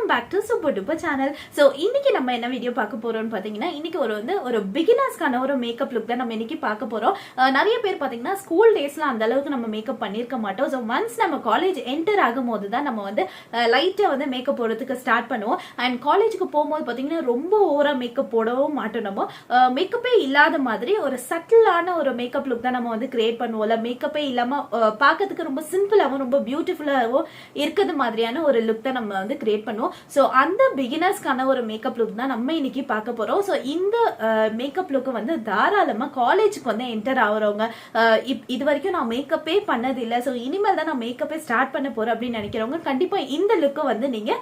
Welcome back to super duper channel. So இன்னைக்கு நம்ம என்ன வீடியோ பார்க்க போறோம்னு பார்த்தீங்கன்னா, இன்னைக்கு ஒரு பிகினர்ஸ்க்கான ஒரு மேக்கப் லுக் தான் நம்ம இன்னைக்கு பார்க்க போறோம். நிறைய பேர் பார்த்தீங்கன்னா ஸ்கூல் டேஸ்ல அந்த அளவுக்கு நம்ம மேக்கப் பண்ணியிருக்க மாட்டோம். ஸோ ஒன்ஸ் நம்ம காலேஜ் என்டர் ஆகும் போது தான் நம்ம வந்து லைட்டாக வந்து மேக்கப் போடுறதுக்கு ஸ்டார்ட் பண்ணுவோம். அண்ட் காலேஜுக்கு போகும்போது பார்த்தீங்கன்னா ரொம்ப ஓவரா மேக்கப் போடவும் மாட்டோம். நம்ம மேக்கப்பே இல்லாத மாதிரி ஒரு சட்டிலான ஒரு மேக்கப் லுக் தான் நம்ம வந்து கிரியேட் பண்ணுவோம்ல. மேக்கப்பே இல்லாம பார்க்கறதுக்கு ரொம்ப சிம்பிளாகவும் ரொம்ப பியூட்டிஃபுல்லாகவும் இருக்கிறது மாதிரியான ஒரு லுக் தான் நம்ம வந்து கிரியேட் பண்ணுவோம். ஸோ அந்த பிகினர்ஸ்க்கான ஒரு மேக்கப் லுக் தான் நம்ம இன்னைக்கு பார்க்க போறோம். ஸோ இந்த மேக்கப் லுக் வந்து தாராளமா காலேஜுக்கு வந்து என்டர் ஆகுறவங்க, இது வரைக்கும் நான் மேக்கப்பே பண்ணது இல்லை, ஸோ இனிமேல் தான் நான் மேக்கப்பே ஸ்டார்ட் பண்ண போறேன் அப்படின்னு நினைக்கிறவங்க கண்டிப்பா இந்த லுக்கை வந்து நீங்க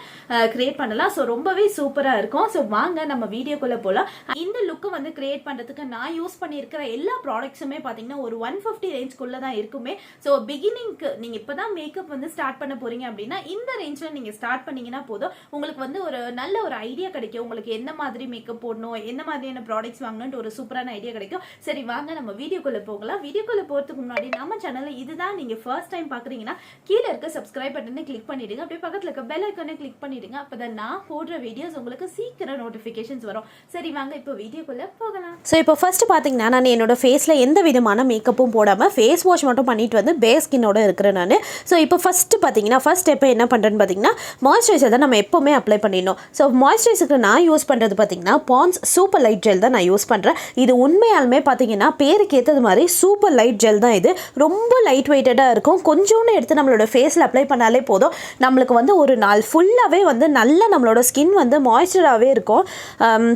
கிரியேட் பண்ணலாம். ஸோ ரொம்பவே சூப்பரா இருக்கும். ஸோ வாங்க நம்ம வீடியோக்குள்ள போலாம். இந்த லுக்கை வந்து கிரியேட் பண்றதுக்கு நான் யூஸ் பண்ணியிருக்கிற எல்லா ப்ராடக்ட்ஸுமே பாத்தீங்கன்னா ஒரு 150 ரேஞ்ச்குள்ள தான் இருக்குமே. ஸோ பிகினிங்க்கு நீங்க இப்பதான் மேக்கப் வந்து ஸ்டார்ட் பண்ண போறீங்க அப்படின்னா இந்த ரேஞ்ச்ல நீங்க ஸ்டார்ட் பண்ணீங்கன்னா போதும், உங்களுக்கு வந்து ஒரு நல்ல ஒரு ஐடியா கிடைக்கும். உங்களுக்கு என்ன மாதிரி மேக்கப் போடணும், என்ன மாதிரியான ப்ராடக்ட்ஸ் வாங்கணும்னு ஒரு சூப்பரான ஐடியா கிடைக்கும். சரி வாங்க நம்ம வீடியோக்குள்ள போகலாம். வீடியோக்குள்ள போறதுக்கு முன்னாடி நம்ம சேனல்ல இதுதான் நீங்க ஃபர்ஸ்ட் டைம் பாக்குறீங்கன்னா கீழே இருக்க சப்ஸ்கிரைப் பட்டனை கிளிக் பண்ணிடுங்க. அப்படியே பக்கத்துல இருக்க பெல் ஐகானை கிளிக் பண்ணிடுங்க. அப்பதான் நான் போடுற வீடியோஸ் உங்களுக்கு சீக்கிரம் நோட்டிபிகேஷன்ஸ் வரும். சரி வாங்க இப்போ வீடியோக்குள்ள போகலாம். ஸோ இப்போ ஃபர்ஸ்ட் பார்த்தீங்கன்னா நான் என்னோட ஃபேஸில் எந்த விதமான மேக்கப்பும் போடாமல் ஃபேஸ் வாஷ் மட்டும் பண்ணிட்டு வந்து பேஸ் ஸ்கின்னோட இருக்கிறேன் நான். ஸோ இப்போ ஃபர்ஸ்ட் பார்த்தீங்கன்னா ஃபர்ஸ்ட் எப்போ என்ன பண்ணுறேன்னு பார்த்தீங்கன்னா மாய்ஸ்சரைசர் தான் நம்ம எப்போவுமே அப்ளை பண்ணிடணும். ஸோ மாய்ஸ்சரைசருக்கு நான் யூஸ் பண்ணுறது பார்த்தீங்கன்னா பாண்ட்ஸ் சூப்பர் லைட் ஜெல் தான் நான் யூஸ் பண்ணுறேன். இது உண்மையாலுமே பார்த்தீங்கன்னா பேருக்கு ஏற்றது மாதிரி சூப்பர் லைட் ஜெல் தான். இது ரொம்ப லைட் வெயிட்டடாக இருக்கும். கொஞ்சோன்னு எடுத்து நம்மளோட ஃபேஸில் அப்ளை பண்ணாலே போதும், நம்மளுக்கு வந்து ஒரு நாள் ஃபுல்லாகவே வந்து நல்லா நம்மளோட ஸ்கின் வந்து மாய்ஸ்சராகவே இருக்கும்.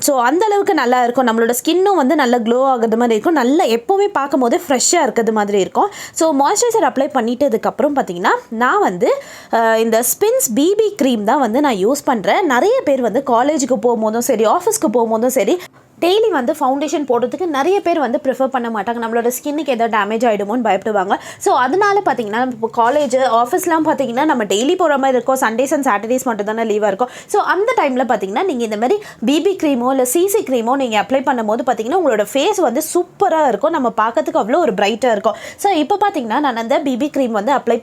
ஸோ அந்த அளவுக்கு நல்லா இருக்கும். நம்மளோட ஸ்கின்னும் வந்து நல்லா க்ளோ ஆகுறது மாதிரி இருக்கும். நல்லா எப்போவுமே பார்க்கும் போது ஃப்ரெஷ்ஷாக இருக்கிறது மாதிரி இருக்கும். ஸோ மாய்ஸ்சரைசர் அப்ளை பண்ணிட்டதுக்கப்புறம் பார்த்தீங்கன்னா நான் வந்து இந்த ஸ்பின்ஸ் பிபி க்ரீம் தான் வந்து நான் யூஸ் பண்ணுறேன். நிறைய பேர் வந்து காலேஜுக்கு போகும்போதும் சரி, ஆஃபீஸ்க்கு போகும்போதும் சரி, டெய்லி வந்து ஃபவுண்டேஷன் போடுறதுக்கு நிறைய பேர் வந்து ப்ரிஃபர் பண்ண மாட்டாங்க. நம்மளோட ஸ்கின்னுக்கு எதாவது டேமேஜ் ஆகிடுமோன்னு பயப்படுவாங்க. ஸோ அதனால பார்த்தீங்கன்னா இப்போ காலேஜ் ஆஃபீஸ்லாம் பார்த்தீங்கன்னா நம்ம டெய்லி போகிற மாதிரி இருக்கும். சண்டேஸ் அண்ட் சாட்டர்டேஸ் மட்டும் தானே லீவாக இருக்கும். ஸோ அந்த டைமில் பார்த்தீங்கன்னா நீங்கள் இந்த மாதிரி பிபி க்ரீமோ இல்லை சிசி க்ரீமோ நீங்கள் அப்ளை பண்ணும்போது பார்த்தீங்கன்னா உங்களோட ஃபேஸ் வந்து சூப்பராக இருக்கும். நம்ம பார்க்கறதுக்கு அவ்வளோ ஒரு பிரைட்டாக இருக்கும். ஸோ இப்போ பார்த்தீங்கன்னா நான் அந்த பிபி க்ரீம் வந்து அப்ளை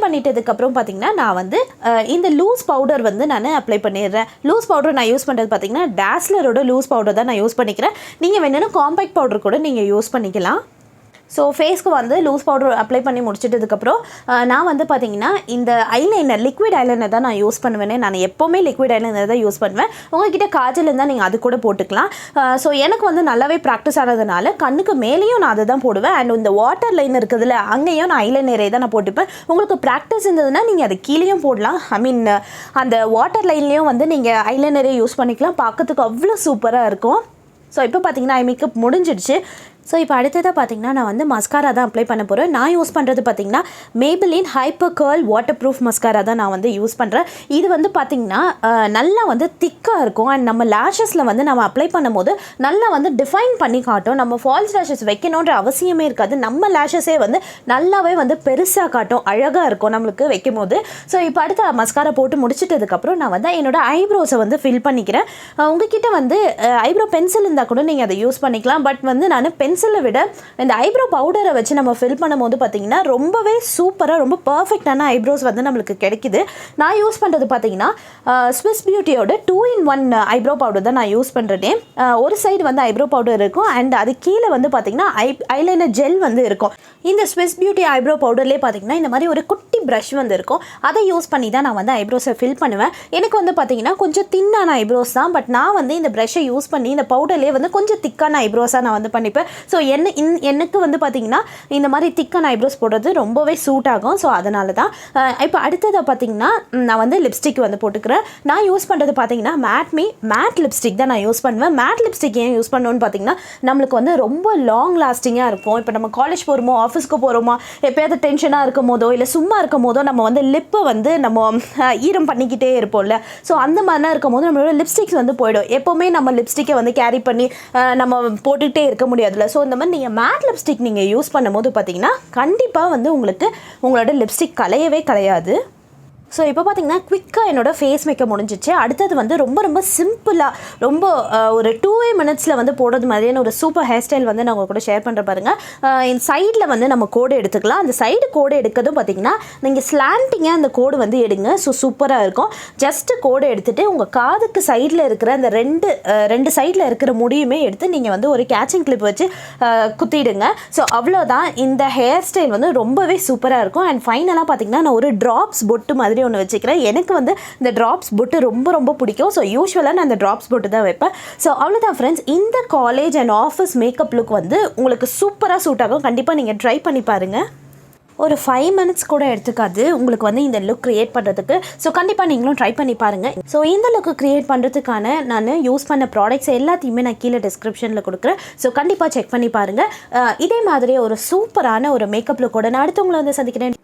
பண்ணிட்டதுக்கப்புறம் பார்த்தீங்கன்னா நான் வந்து இந்த லூஸ் பவுடர் வந்து நான் அப்ளை பண்ணிடுறேன். லூஸ் பவுடர் நான் யூஸ் பண்ணுறது பார்த்தீங்கன்னா டாஸ்லரோட லூஸ் பவுடர் தான் நான் யூஸ் பண்ணிக்கிறேன். நீங்கள் வேணும்னா காம்பேக்ட் பவுடர் கூட நீங்கள் யூஸ் பண்ணிக்கலாம். ஸோ ஃபேஸ்க்கு வந்து லூஸ் பவுடர் அப்ளை பண்ணி முடிச்சிட்டதுக்கப்புறம் நான் வந்து பார்த்தீங்கன்னா இந்த ஐலைனர் லிக்விட் ஐலைனர் தான் நான் யூஸ் பண்ணுவேன். நான் எப்போவுமே லிக்விட் ஐலைனர் தான் யூஸ் பண்ணுவேன். உங்கள்கிட்ட காஜல் இருந்தால் நீங்கள் அது கூட போட்டுக்கலாம். ஸோ எனக்கு வந்து நல்லாவே ப்ராக்டிஸ் ஆனதுனால கண்ணுக்கு மேலேயும் நான் அதை தான் போடுவேன். அண்ட் இந்த வாட்டர் லைன் இருக்குதுல்ல அங்கேயும் நான் ஐலைனரே தான் நான் போட்டுப்பேன். உங்களுக்கு ப்ராக்டிஸ் இருந்ததுன்னா நீங்கள் அது கீழேயும் போடலாம். ஐ மீன் அந்த வாட்டர் லைன்லேயும் வந்து நீங்கள் ஐலைனரே யூஸ் பண்ணிக்கலாம். பார்க்கறதுக்கு அவ்வளோ சூப்பராக இருக்கும். ஸோ இப்போ பார்த்தீங்கன்னா ஐ மேக்கப் முடிஞ்சிடுச்சு. ஸோ இப்போ அடுத்ததாக பார்த்தீங்கன்னா நான் வந்து மஸ்காரா தான் அப்ளை பண்ண போகிறேன். நான் யூஸ் பண்ணுறது பார்த்தீங்கன்னா Maybelline hyper curl water proof mascara தான் நான் வந்து யூஸ் பண்ணுறேன். இது வந்து பார்த்திங்கன்னா நல்லா வந்து திக்காக இருக்கும். அண்ட் நம்ம லேஷஸில் வந்து நம்ம அப்ளை பண்ணும்போது நல்லா வந்து டிஃபைன் பண்ணி காட்டும். நம்ம ஃபால்ஸ் லேஷஸ் வைக்கணுன்ற அவசியமே இருக்காது. நம்ம லேஷஸே வந்து நல்லாவே வந்து பெருசாக காட்டும், அழகாக இருக்கும் நம்மளுக்கு வைக்கும் போது. ஸோ இப்போ அடுத்த மஸ்காரா போட்டு முடிச்சிட்டதுக்கப்புறம் நான் வந்து என்னோடய ஐப்ரோஸை வந்து ஃபில் பண்ணிக்கிறேன். உங்ககிட்ட வந்து ஐப்ரோ பென்சில் இருந்தால் கூட நீங்கள் அதை யூஸ் பண்ணிக்கலாம். பட் வந்து நான் பென்சிலை விட இந்த ஐப்ரோ பவுடரை வச்சு நம்ம ஃபில் பண்ணும்போது பார்த்தீங்கன்னா ரொம்பவே சூப்பராக ரொம்ப பர்ஃபெக்டான ஐப்ரோஸ் வந்து நம்மளுக்கு கிடைக்குது. நான் யூஸ் பண்ணுறது பார்த்தீங்கன்னா ஸ்விஸ் பியூட்டியோட 2-in-1 ஐப்ரோ பவுடர் தான் நான் யூஸ் பண்ணுறேனே. ஒரு சைடு வந்து ஐப்ரோ பவுடர் இருக்கும் அண்ட் அது கீழே வந்து பார்த்தீங்கன்னா ஐலைனர் ஜெல் வந்து இருக்கும். இந்த ஸ்விஸ் பியூட்டி ஐப்ரோ பவுடர்லேயே பார்த்தீங்கன்னா இந்த மாதிரி ஒரு குட்டி ப்ரஷ் வந்து இருக்கும். அதை யூஸ் பண்ணி தான் நான் வந்து ஐப்ரோஸை ஃபில் பண்ணுவேன். எனக்கு வந்து பார்த்தீங்கன்னா கொஞ்சம் தின்னான ஐப்ரோஸ் தான். பட் நான் வந்து இந்த ப்ரஷ்ஷை யூஸ் பண்ணி இந்த பவுடர்லேயே வந்து கொஞ்சம் திக்கான ஐப்ரோஸாக நான் வந்து பண்ணிப்பேன். ஸோ எனக்கு வந்து பார்த்தீங்கன்னா இந்த மாதிரி திக்கான ஐப்ரோஸ் போடுறது ரொம்பவே சூட் ஆகும். ஸோ அதனால தான் இப்போ அடுத்ததாக பார்த்தீங்கன்னா நான் வந்து லிப்ஸ்டிக் வந்து போட்டுக்கிறேன். நான் யூஸ் பண்ணுறது பார்த்தீங்கன்னா மேட் லிப்ஸ்டிக் தான் நான் யூஸ் பண்ணுவேன். மேட் லிப்ஸ்டிக் ஏன் யூஸ் பண்ணுவோன்னு பார்த்தீங்கன்னா நம்மளுக்கு வந்து ரொம்ப லாங் லாஸ்டிங்காக இருக்கும். இப்போ நம்ம காலேஜ் போகிறோமோ ஆஃபீஸ்க்கு போகிறோமா எப்போயாவது டென்ஷனாக இருக்கும் போதோ இல்லை சும்மா இருக்கும் போதோ நம்ம வந்து லிப்பை வந்து நம்ம ஈரம் பண்ணிக்கிட்டே இருப்போம்ல. ஸோ அந்த மாதிரிலாம் இருக்கும் போது நம்மளோட லிப்ஸ்டிக்ஸ் வந்து போயிடும். எப்போவுமே நம்ம லிப்ஸ்டிக்கை வந்து கேரி பண்ணி நம்ம போட்டுக்கிட்டே இருக்க முடியாதுல்ல. ஸோ இந்த மாதிரி நீங்கள் மேட் லிப்ஸ்டிக் நீங்கள் யூஸ் பண்ணும்போது பார்த்தீங்கன்னா கண்டிப்பாக வந்து உங்களோட லிப்ஸ்டிக் கலையவே கலையாது. ஸோ இப்போ பார்த்தீங்கன்னா குவிக்காக என்னோடய ஃபேஸ் மேக்கப் முடிஞ்சிச்சு. அடுத்தது வந்து ரொம்ப ரொம்ப சிம்பிளாக ரொம்ப ஒரு 2 மினிட்ஸில் வந்து போடுறது மாதிரியான ஒரு சூப்பர் ஹேர் ஸ்டைல் வந்து நான் உங்கள் கூட ஷேர் பண்ணுற பாருங்கள். இந்த சைடில் வந்து நம்ம கோடு எடுத்துக்கலாம். அந்த சைடு கோடு எடுக்கிறதும் பார்த்திங்கன்னா நீங்கள் ஸ்லாண்டிங்காக அந்த கோடு வந்து எடுங்க. ஸோ சூப்பராக இருக்கும். ஜஸ்ட்டு கோடு எடுத்துகிட்டு உங்கள் காதுக்கு சைடில் இருக்கிற அந்த ரெண்டு சைடில் இருக்கிற முடியுமே எடுத்து நீங்கள் வந்து ஒரு கேச்சிங் கிளிப் வச்சு குத்திடுங்க. ஸோ அவ்வளோதான். இந்த ஹேர் ஸ்டைல் வந்து ரொம்பவே சூப்பராக இருக்கும். அண்ட் ஃபைனலாக பார்த்திங்கன்னா நான் ஒரு ட்ராப்ஸ் பொட்டு மாதிரி ஒன்று வச்சுக்கிறேன். எனக்கு வந்து இந்த ட்ராப்ஸ் பொட்டு ரொம்ப ரொம்ப பிடிக்கும். ஸோ யூஸ்வலாக நான் அந்த ட்ராப்ஸ் பொட்டு தான் வைப்பேன். ஸோ அவ்வளோதான் ஃப்ரெண்ட்ஸ். இந்த college and office makeup look வந்து உங்களுக்கு சூப்பராக சூட் ஆகும். கண்டிப்பாக நீங்கள் ட்ரை பண்ணி பாருங்கள். ஒரு 5 மினிட்ஸ் கூட எடுத்துக்காது உங்களுக்கு வந்து இந்த லுக் க்ரியேட் பண்ணுறதுக்கு. ஸோ கண்டிப்பாக நீங்களும் ட்ரை பண்ணி பாருங்கள். ஸோ இந்த லுக்கு க்ரியேட் பண்ணுறதுக்கான நான் யூஸ் பண்ண ப்ராடக்ட்ஸ் எல்லாத்தையுமே நான் கீழே டிஸ்கிரிப்ஷனில் கொடுக்குறேன். ஸோ கண்டிப்பாக செக் பண்ணி பாருங்கள். இதே மாதிரி ஒரு சூப்பரான ஒரு மேக்கப் லுக்கோட நான் அடுத்தவங்களை வந்து சந்திக்கிறேன்.